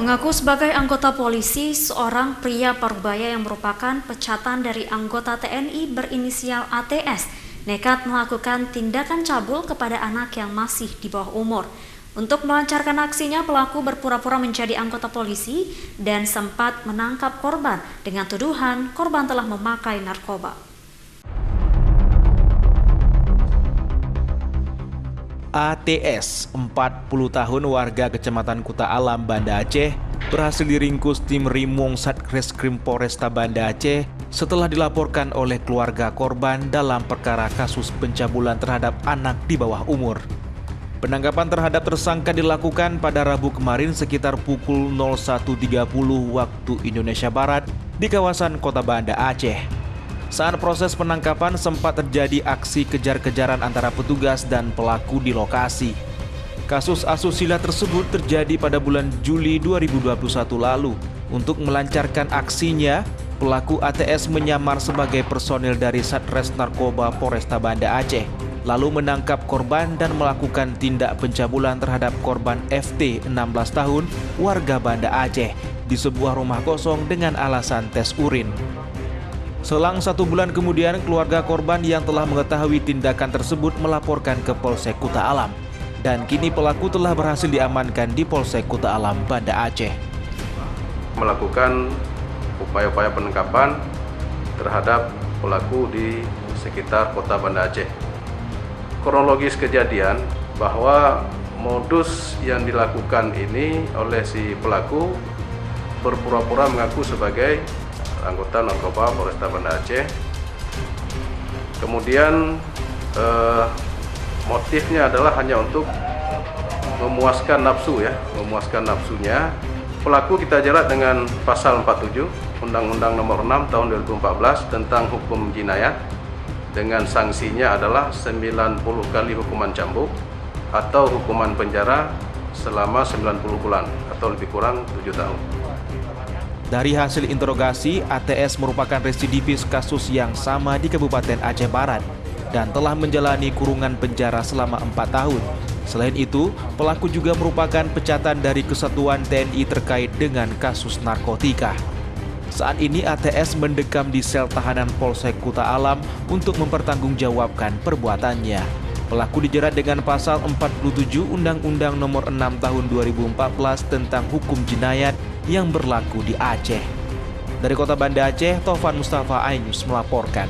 Mengaku sebagai anggota polisi, seorang pria Parubaya yang merupakan pecatan dari anggota TNI berinisial ATS nekat melakukan tindakan cabul kepada anak yang masih di bawah umur. Untuk melancarkan aksinya, pelaku berpura-pura menjadi anggota polisi dan sempat menangkap korban dengan tuduhan korban telah memakai narkoba. ATS, 40 tahun, warga Kecamatan Kuta Alam, Banda Aceh, berhasil diringkus tim Rimong Satreskrim Polresta Banda Aceh setelah dilaporkan oleh keluarga korban dalam perkara kasus pencabulan terhadap anak di bawah umur. Penangkapan terhadap tersangka dilakukan pada Rabu kemarin sekitar pukul 01.30 waktu Indonesia Barat di kawasan Kota Banda Aceh. Saat proses penangkapan sempat terjadi aksi kejar-kejaran antara petugas dan pelaku di lokasi. Kasus asusila tersebut terjadi pada bulan Juli 2021 lalu. Untuk melancarkan aksinya, pelaku ATS menyamar sebagai personil dari Satres Narkoba Polresta Banda Aceh, lalu menangkap korban dan melakukan tindak pencabulan terhadap korban FT 16 tahun warga Banda Aceh di sebuah rumah kosong dengan alasan tes urin. Selang 1 bulan kemudian, keluarga korban yang telah mengetahui tindakan tersebut melaporkan ke Polsek Kuta Alam. Dan kini pelaku telah berhasil diamankan di Polsek Kuta Alam, Banda Aceh. Melakukan upaya-upaya penangkapan terhadap pelaku di sekitar Kota Banda Aceh. Kronologis kejadian bahwa modus yang dilakukan ini oleh si pelaku berpura-pura mengaku sebagai anggota narkoba Polresta Banda Aceh. Kemudian motifnya adalah hanya untuk memuaskan nafsu memuaskan nafsunya. Pelaku kita jerat dengan pasal 47 Undang-Undang Nomor 6 Tahun 2014 tentang hukum jinayat dengan sanksinya adalah 90 kali hukuman cambuk atau hukuman penjara selama 90 bulan atau lebih kurang 7 tahun. Dari hasil interogasi, ATS merupakan residivis kasus yang sama di Kabupaten Aceh Barat dan telah menjalani kurungan penjara selama 4 tahun. Selain itu, pelaku juga merupakan pecatan dari Kesatuan TNI terkait dengan kasus narkotika. Saat ini ATS mendekam di sel tahanan Polsek Kuta Alam untuk mempertanggungjawabkan perbuatannya. Pelaku dijerat dengan pasal 47 Undang-Undang Nomor 6 Tahun 2014 tentang hukum jinayat yang berlaku di Aceh. Dari Kota Banda Aceh, Taufan Mustafa, iNews melaporkan.